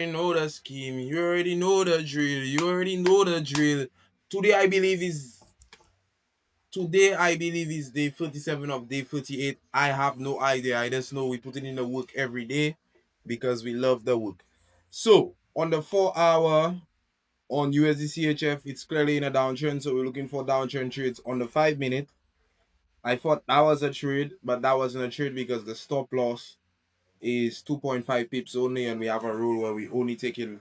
You know the scheme. You already know the drill. You already know the drill. Today I believe is Today I believe is day 37 of day 38. I have no idea. I just know we put it in the work every day because we love the work. So on the 4 hour on USD CHF, it's clearly in a downtrend. So we're looking for downtrend trades on the 5 minute. I thought that was a trade, but that wasn't a trade because the stop loss is 2.5 pips only, and we have a rule where we only taking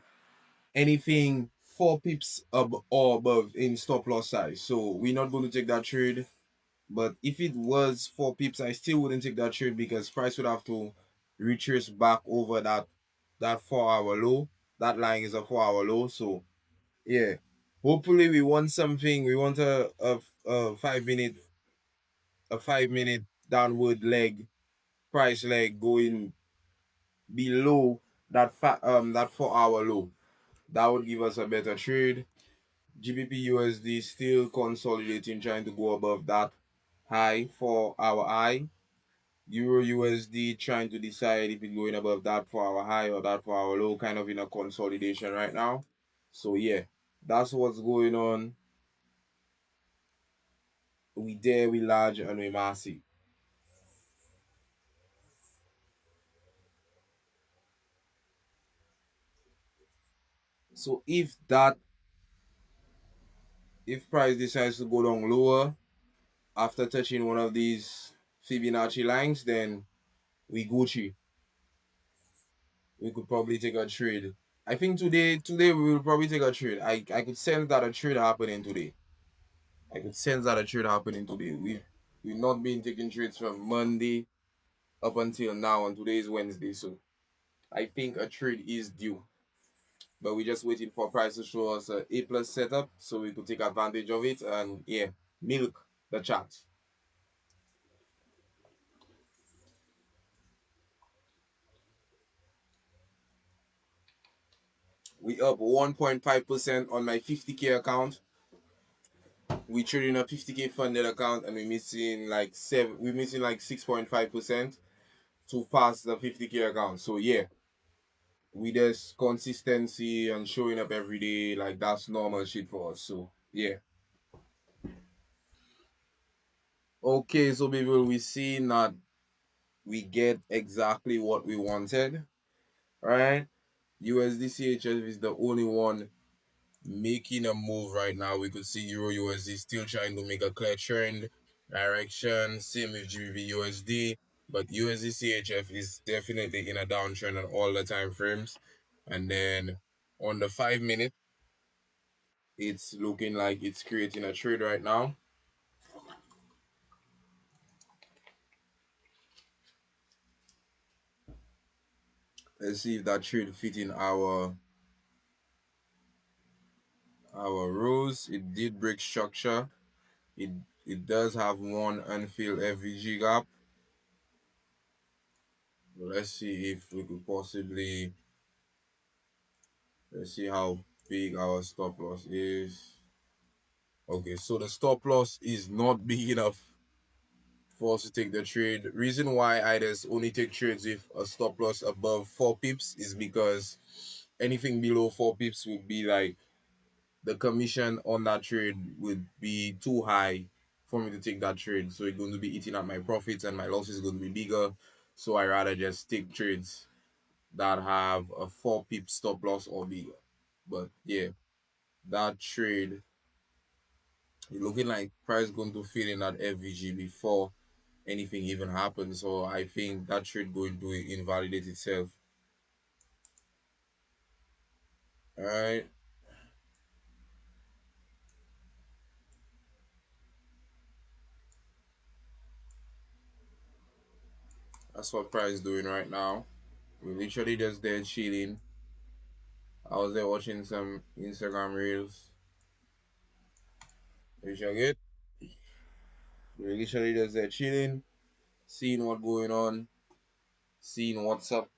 anything 4 pips or above in stop loss size. So we're not going to take that trade. But if it was 4 pips, I still wouldn't take that trade because price would have to retrace back over that 4 hour low. That line is a 4 hour low. So yeah. Hopefully we want something. We want a 5 minute downward leg, price leg going below that 4 hour low. That would give us a better trade. GBP USD still consolidating, trying to go above that high for our high. Euro USD trying to decide if it's going above that for our high or that for our low, kind of in a consolidation right now. So yeah, that's what's going on. We there, we large, and we massive. So if price decides to go down lower after touching one of these Fibonacci lines, then we Gucci. We could probably take a trade. I think today we will probably take a trade. I could sense that a trade happening today. I could sense that a trade happening today. We've not been taking trades from Monday up until now, and today is Wednesday, so I think a trade is due. But we're just waiting for price to show us a A plus setup so we could take advantage of it and yeah, milk the chart. We up 1.5% on my 50K account. We trading a 50K funded account and we're missing like 6.5% to pass the 50K account. So yeah, we just consistency and showing up every day, like that's normal shit for us. So yeah. Okay, so people, we see that we get exactly what we wanted, right? USDCHF is the only one making a move right now. We could see Euro USD still trying to make a clear trend direction. Same with GBP USD, but USDCHF is definitely in a downtrend on all the time frames. And then on the 5 minute, it's looking like it's creating a trade right now. Let's see if that trade fit in our rules. It did break structure. It it does have one unfilled FVG gap. Let's see if we could possibly let's see how big our stop loss is. Okay, so the stop loss is not big enough for us to take the trade. Reason why I just only take trades with a stop loss above 4 pips is because anything below 4 pips would be like the commission on that trade would be too high for me to take that trade. So it's going to be eating up my profits and my losses is going to be bigger. So I rather just take trades that have a 4 pip stop loss or bigger. But yeah, that trade it looking like price going to fill in that FVG before anything even happens. So I think that trade going to invalidate itself. All right, that's what price is doing right now. We're literally just there chilling. I was there watching some Instagram reels. You shall get. We're literally just there chilling, seeing what going on, seeing what's up.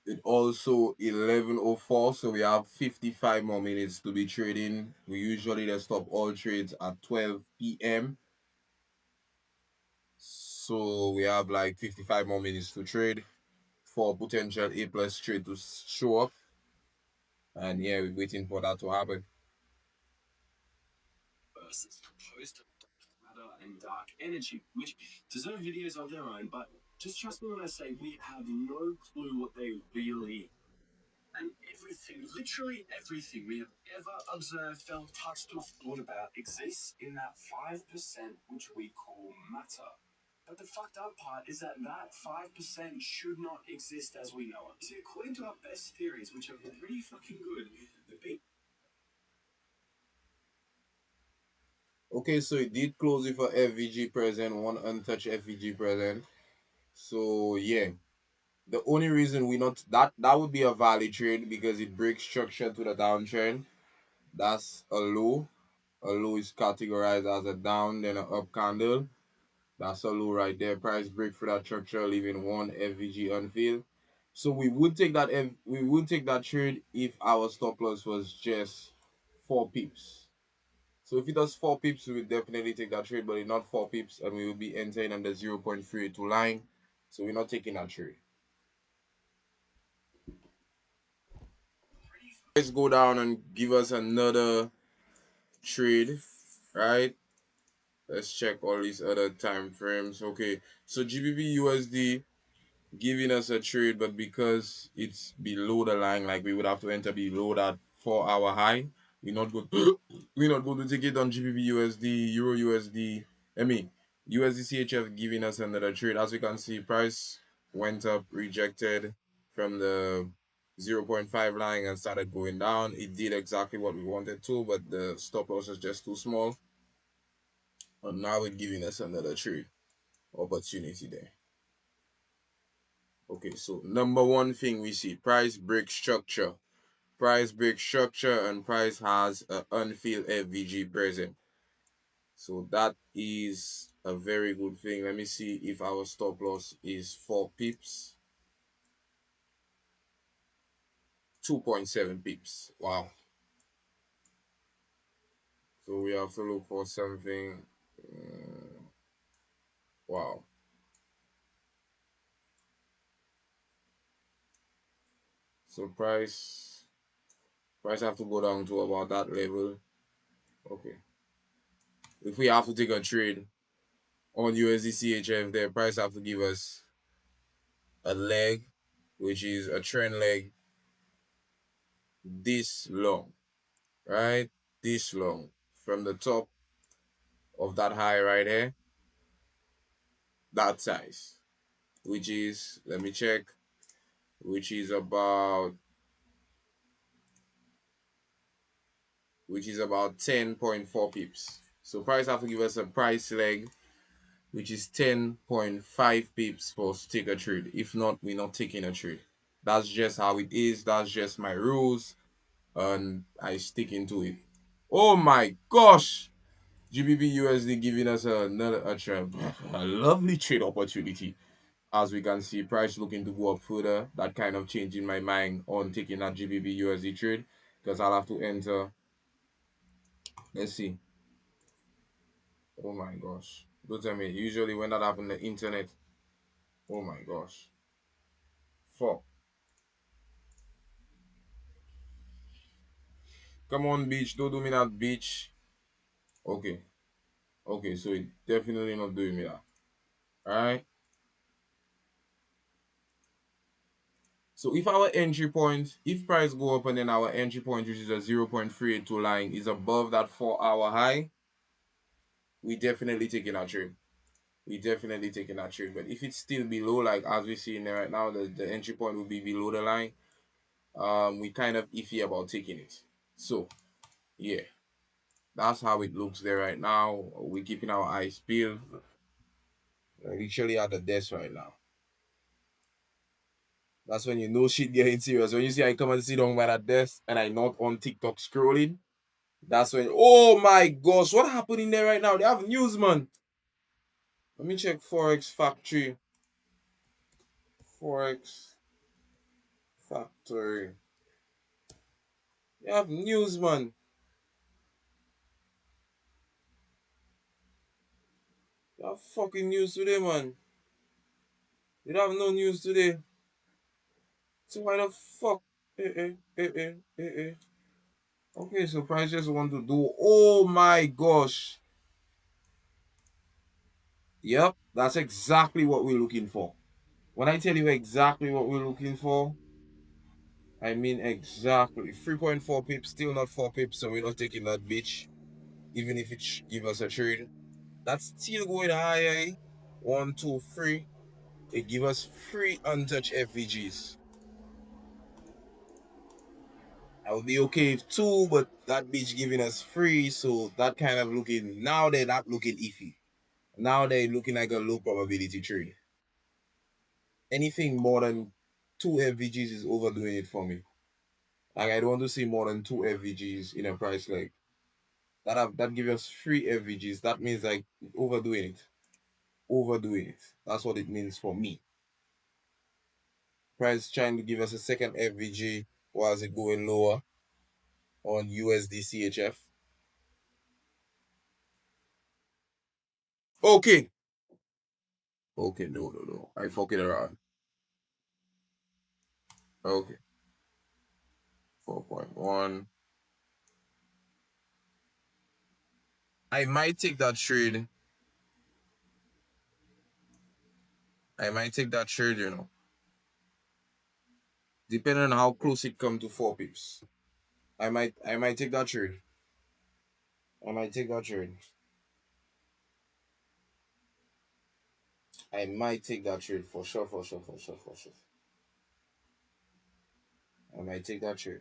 It also 11:04, so we have 55 more minutes to be trading. We usually just stop all trades at 12 p.m. So we have like 55 more minutes to trade for potential A plus trade to show up. And yeah, we're waiting for that to happen. Okay, so it did close with a FVG present, one untouched FVG present. So yeah, the only reason we not that would be a valid trade because it breaks structure to the downtrend. That's a low. A low is categorized as a down, then an up candle. That's a low right there. Price break for that structure, leaving one FVG unfilled. So we would take that trade if our stop loss was just 4 pips. So if it does 4 pips, we would definitely take that trade, but it's not 4 pips, and we will be entering on the 0.32 line. So we're not taking that trade. Let's go down and give us another trade, right? Let's check all these other time frames. Okay, so GBP USD giving us a trade, but because it's below the line, like we would have to enter below that 4 hour high. We're not going to we're not going to take it on GBP USD, Euro USD. I mean USD CHF giving us another trade. As we can see, price went up, rejected from the zero point 0.5 line and started going down. It did exactly what we wanted to, but the stop loss is just too small. And now it's giving us another trade opportunity there. Okay, so number one thing we see price break structure. Price break structure and price has an unfilled FVG present. So that is a very good thing. Let me see if our stop loss is 4 pips. 2.7 pips. Wow. So we have to look for something. Wow. So price have to go down to about that level. Okay. If we have to take a trade on USD CHF, their price have to give us a leg, which is a trend leg this long, right? This long from the top of that high right here, that size, which is, let me check, which is about 10.4 pips. So price have to give us a price leg, which is 10.5 pips for take a trade. If not, we're not taking a trade. That's just how it is. That's just my rules, and I stick into it. Oh my gosh! GBP USD giving us another a lovely trade opportunity. As we can see, price looking to go up further. That kind of changing my mind on taking that GBP USD trade because I'll have to enter. Let's see. Oh my gosh. Don't tell me. Usually when that happens, the internet. Oh my gosh. Fuck. Come on, beach. Don't do me that, beach. Okay. Okay, so it definitely not doing me that. Alright. So if our entry point, if price go up and then our entry point, which is a 0.382 line, is above that 4 hour high, we definitely taking our trade. We definitely taking that trade. But if it's still below, like as we see in there right now, the entry point will be below the line. We kind of iffy about taking it. So yeah, that's how it looks there right now. We're keeping our eyes peeled. We're literally at the desk right now. That's when you know shit getting serious. When you see I come and sit down by that desk and I not on TikTok scrolling, that's when, oh my gosh, what happened in there right now? They have news, man. Let me check Forex Factory. Forex Sorry. You have news, man. You have fucking news today, man. You have no news today. So why the fuck? Eh. Okay, so Price just want to do. Oh my gosh. Yep, that's exactly what we're looking for. When I tell you exactly what we're looking for, I mean exactly. 3.4 pips, still not 4 pips, so we're not taking that bitch. Even if it give us a trade. That's still going higher. Eh? 1, 2, 3. It give us free untouched FVGs. I would be okay if 2, but that bitch giving us free, so that kind of looking, now they're not looking iffy. Now they're looking like a low probability trade. Anything more than 2 FVGs is overdoing it for me. Like I don't want to see more than 2 FVGs in a price like that give us 3 FVGs. That means like overdoing it. Overdoing it. That's what it means for me. Price trying to give us a second FVG while it going lower on USD CHF. Okay. Okay, no. I fucking around. Okay. 4.1. I might take that trade. I might take that trade, you know. Depending on how close it come to 4 pips. I might take that trade. I might take that trade. I might take that trade for sure, for sure. I might take that trade.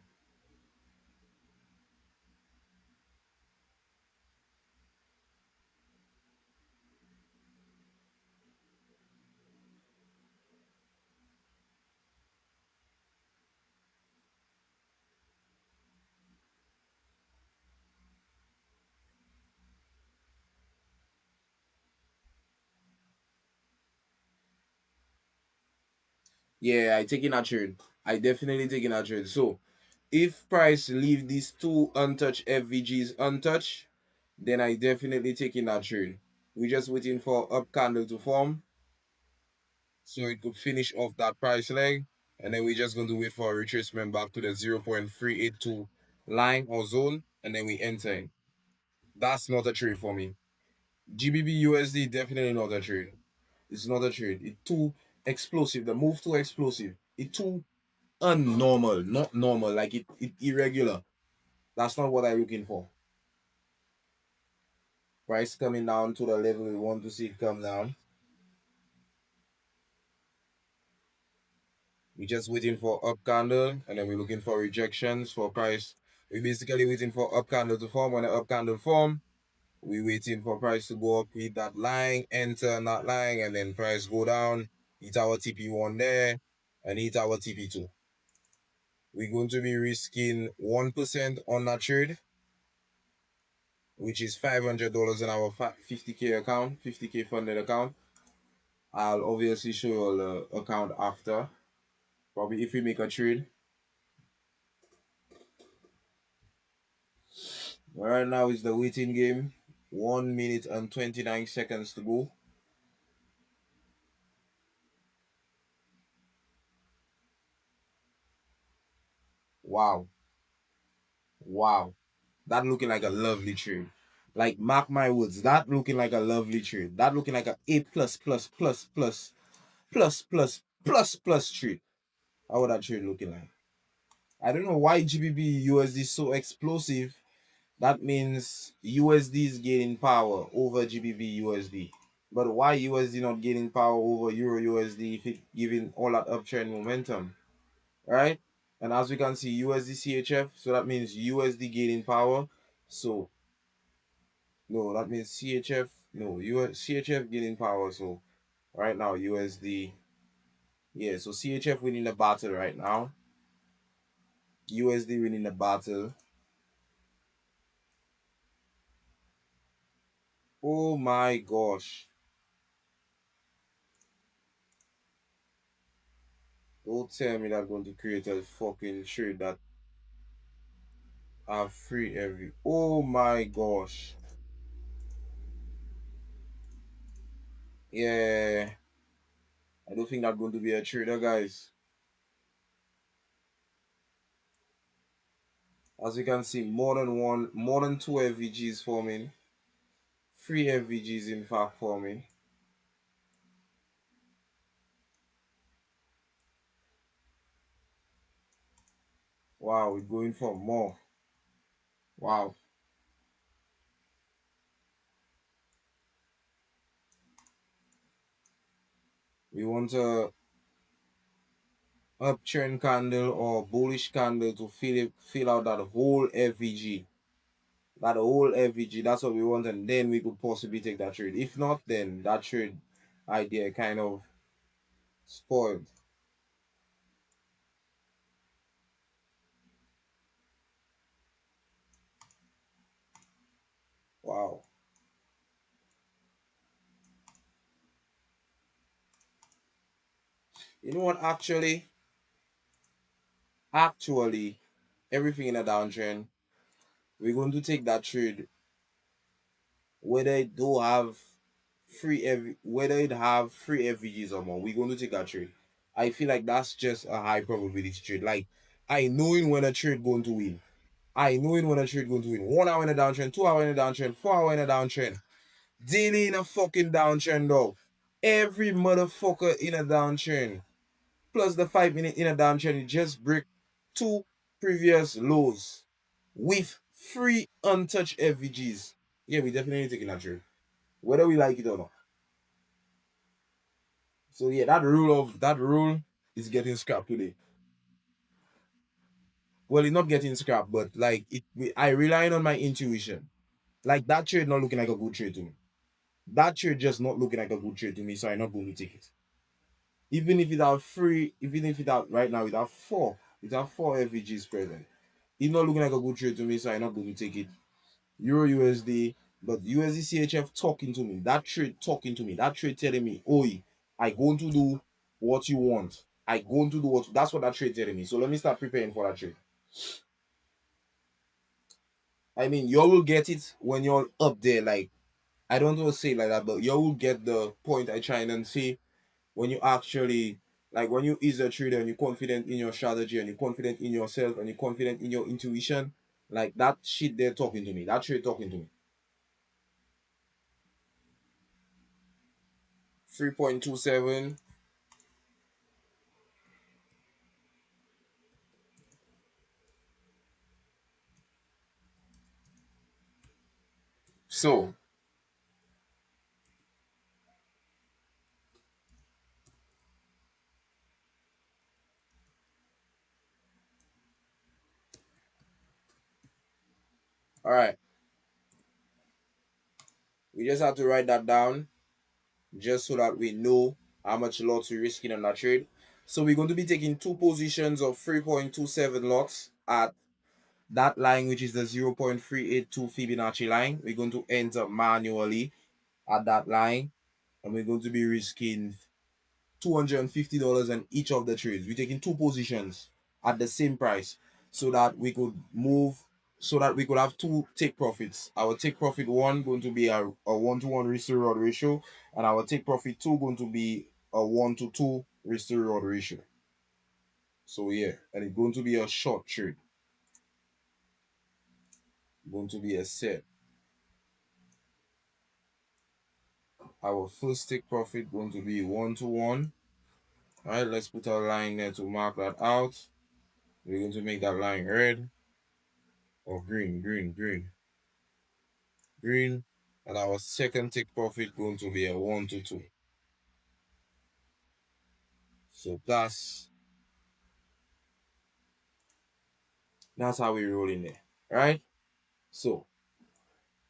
Yeah, I taking that trade. I definitely taking that trade. So if price leave these two untouched FVGs untouched, then I definitely taking that trade. We're just waiting for up candle to form so it could finish off that price leg. And then we're just going to wait for a retracement back to the 0.382 line or zone. And then we enter in. That's not a trade for me. GBP USD definitely not a trade. It's not a trade. It's too explosive. The move too explosive. It's too unnormal, not normal. Like it irregular. That's not what I'm looking for. Price coming down to the level we want to see it come down. We're just waiting for up candle, and then we're looking for rejections for price. We're basically waiting for up candle to form. When the up candle form, we're waiting for price to go up, hit that line, enter that line, and then price go down, hit our TP1 there, and hit our TP2. We're going to be risking 1% on that trade, which is $500 in our 50K account, 50K funded account. I'll obviously show you all the account after. Probably if we make a trade. Right now is the waiting game. 1 minute and 29 seconds to go. Wow. Wow. That looking like a lovely trade. Like mark my words, that looking like a lovely trade. That looking like a A plus trade. How would that trade looking like? I don't know why GBP USD is so explosive. That means USD is gaining power over GBP USD. But why USD not gaining power over Euro USD if it giving all that uptrend momentum, right? And as we can see, USD CHF, so that means USD gaining power. So no, that means CHF, no, CHF gaining power. So right now USD, yeah. So CHF winning the battle right now. USD winning the battle. Oh my gosh. Don't tell me that going to create a fucking trade that are free every. Oh my gosh. Yeah. I don't think that's going to be a trader, guys. As you can see, more than two FVGs forming. Three FVGs in fact forming. Wow, we're going for more. Wow. We want a uptrend candle or bullish candle to fill out that whole FVG. That whole FVG, that's what we want, and then we could possibly take that trade. If not, then that trade idea kind of spoiled. Wow. You know what? Actually, everything in a downtrend, we're going to take that trade whether it do have whether it have free FVGs or more. We're going to take that trade. I feel like that's just a high probability trade. Like I knowing when a trade going to win. I knowing when a trade going to win. 1 hour in a downtrend, 2 hour in a downtrend, 4 hour in a downtrend. Daily in a fucking downtrend though. Every motherfucker in a downtrend. Plus the 5 minute in a downtrend, it just break two previous lows with free untouched FVGs. Yeah, we definitely taking that trade. Whether we like it or not. So yeah, that rule is getting scrapped today. Well, it's not getting scrapped, but like I relying on my intuition. Like that trade not looking like a good trade to me. That trade just not looking like a good trade to me, so I'm not going to take it. Even if it have right now, it have four FVGs present. It's not looking like a good trade to me, so I'm not going to take it. Euro USD, but USD CHF talking to me. That trade talking to me. That trade telling me, oi, I going to do what you want. I going to do what that's what that trade telling me. So let me start preparing for that trade. I mean, you will get it when you're up there. Like I don't want to say it like that, but you will get the point I try and see when you actually like when you is a trader and you're confident in your strategy and you're confident in yourself and you're confident in your intuition. Like that shit they're talking to me. That trade talking to me. 3.27. So, all right, we just have to write that down just so that we know how much lots we're risking on that trade. So we're going to be taking two positions of 3.27 lots at that line, which is the 0.382 Fibonacci line. We're going to enter manually at that line, and we're going to be risking $250 in each of the trades. We're taking two positions at the same price so that we could move, so that we could have two take profits. Our take profit one going to be a 1-to-1 risk to reward ratio, and our take profit two going to be a 1-to-2 risk to reward ratio. So yeah, and it's going to be a short trade. Going to be a set. Our first take profit going to be 1-to-1. All right, let's put our line there to mark that out. We're going to make that line red or green, and our second take profit going to be a 1-to-2. So that's how we roll in there, right? So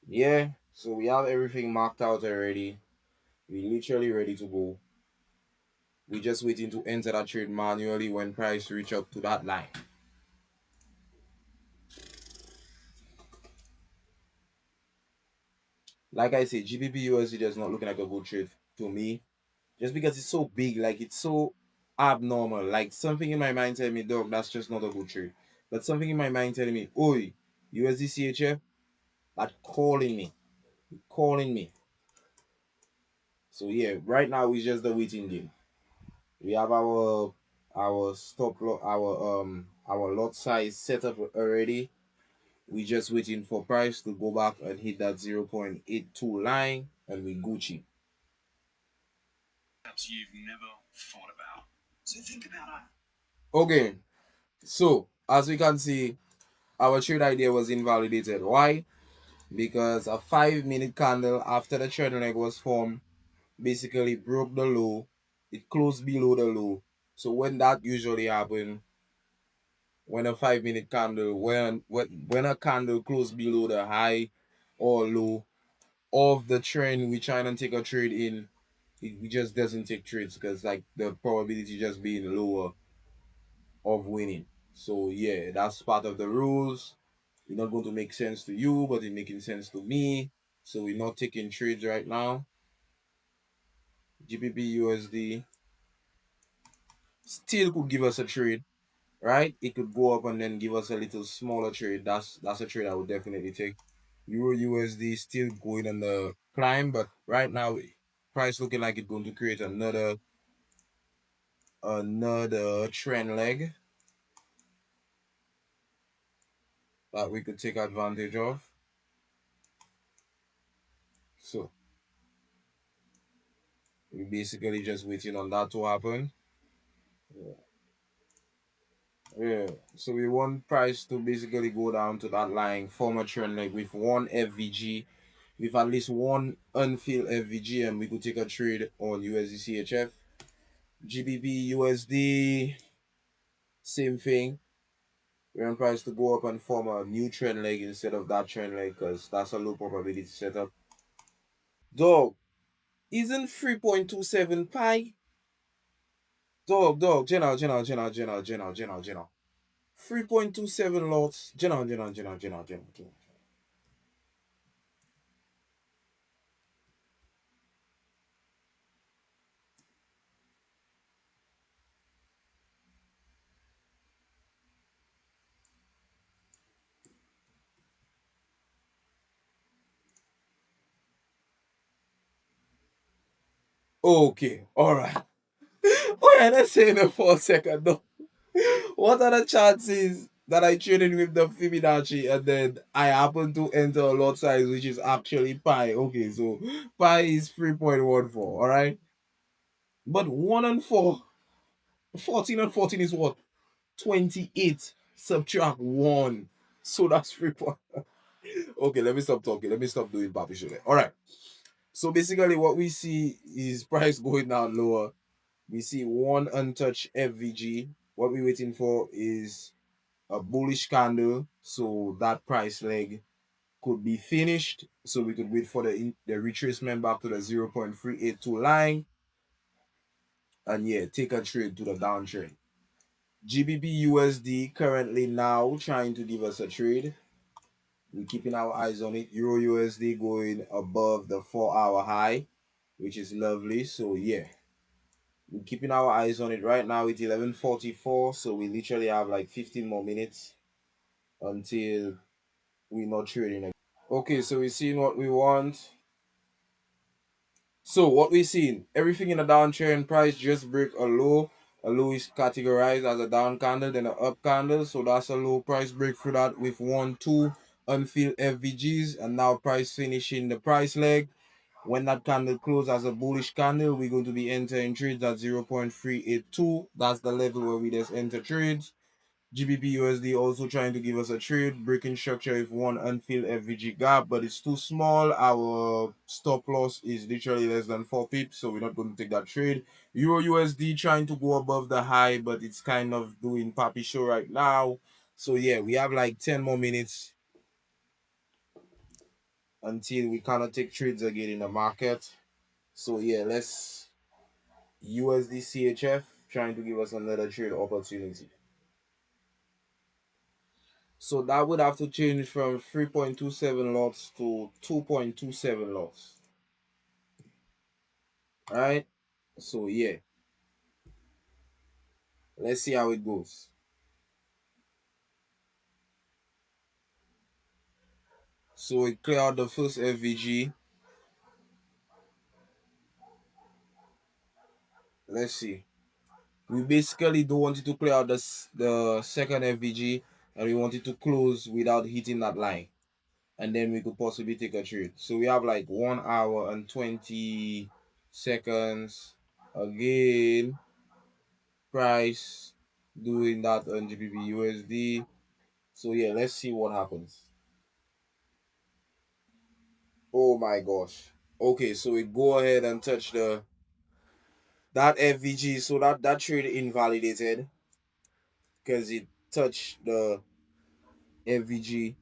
yeah, so we have everything marked out already. We literally ready to go. We just waiting to enter that trade manually when price reach up to that line. Like I said, GBP USD is not looking like a good trade to me, just because it's so big. Like it's so, abnormal. Like something in my mind telling me, dog, that's just not a good trade. But something in my mind telling me, oi, USD that calling me. So yeah, right now we just the waiting game. We have our stop lot, our lot size set up already. We just waiting for price to go back and hit that 0.82 line, and we Gucci. Perhaps you've never thought about. So think about that. Okay, so as we can see, our trade idea was invalidated. Why? Because a 5 minute candle after the trend leg was formed basically broke the low. It closed below the low. So when that usually happens, when a 5 minute candle, when a candle closed below the high or low of the trend, we try and take a trade in. It just doesn't take trades because like the probability just being lower of winning. So yeah, that's part of the rules. It's not going to make sense to you, but it's making sense to me. So we're not taking trades right now. GBP USD still could give us a trade, right? It could go up and then give us a little smaller trade. That's a trade I would definitely take. Euro USD still going on the climb, but right now price looking like it's going to create another trend leg that we could take advantage of. So we basically just waiting on that to happen. Yeah. So we want price to basically go down to that line, form a trend leg with one FVG, with at least one unfilled FVG, and we could take a trade on USD CHF. GBP USD, same thing. We want price to go up and form a new trend leg instead of that trend leg because that's a low probability setup. Dog, isn't 3.27 pi? Dog, general. 3.27 lots, general. Okay, alright. Oh yeah, let's say in a 4 second though. What are the chances that I traded with the Fibonacci and then I happen to enter a lot size which is actually pi? Okay, so pi is 3.14, alright? But 1 and 4, 14 and 14 is what? 28. Subtract 1. So that's 3 point. Okay, let me stop talking. Let me stop doing papi shit. Alright. So basically what we see is price going down lower. We see one untouched FVG. What we're waiting for is a bullish candle, so that price leg could be finished. So we could wait for the retracement back to the 0.382 line, and yeah, take a trade to the downtrend. GBP USD currently now trying to give us a trade. We're keeping our eyes on it. Euro USD going above the 4 hour high, which is lovely. So yeah, we're keeping our eyes on it right now. It's 11:44, so we literally have like 15 more minutes until we're not trading again. Okay, so we're seeing what we want. So what we're seeing, everything in a downtrend price just break a low. A low is categorized as a down candle, then an up candle. So that's a low price break through that with 1, 2 unfilled FVGs, and now price finishing the price leg. When that candle closes as a bullish candle, we're going to be entering trades at 0.382. That's the level where we just enter trades. GBP USD also trying to give us a trade, breaking structure with one unfilled FVG gap, but it's too small. Our stop loss is literally less than 4 pips, so we're not going to take that trade. Euro USD trying to go above the high, but it's kind of doing papi show right now. So yeah, we have like 10 more minutes until we kind of take trades again in the market. So yeah, let's USD CHF trying to give us another trade opportunity. So that would have to change from 3.27 lots to 2.27 lots. Right? So yeah. Let's see how it goes. So it clear out the first FVG. Let's see. We basically don't want it to clear out the second FVG, and we want it to close without hitting that line. And then we could possibly take a trade. So we have like 1 hour and 20 seconds. Again, price doing that on GBP USD. So yeah, let's see what happens. Oh my gosh. Okay, so we go ahead and touch the that FVG. So that trade invalidated because it touched the FVG.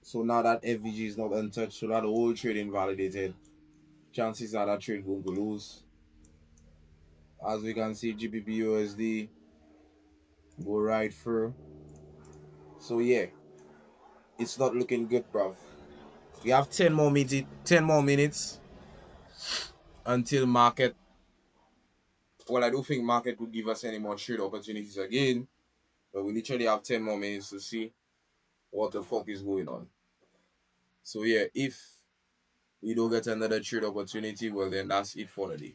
So now that FVG is not untouched, so that whole trade invalidated. Chances are that trade going to lose. As we can see, GBP USD go right through. So yeah, it's not looking good, bro. We have 10 more minutes until market. Well, I don't think market would give us any more trade opportunities again, but we literally have 10 more minutes to see what the fuck is going on. So yeah, if we don't get another trade opportunity, well then that's it for the day.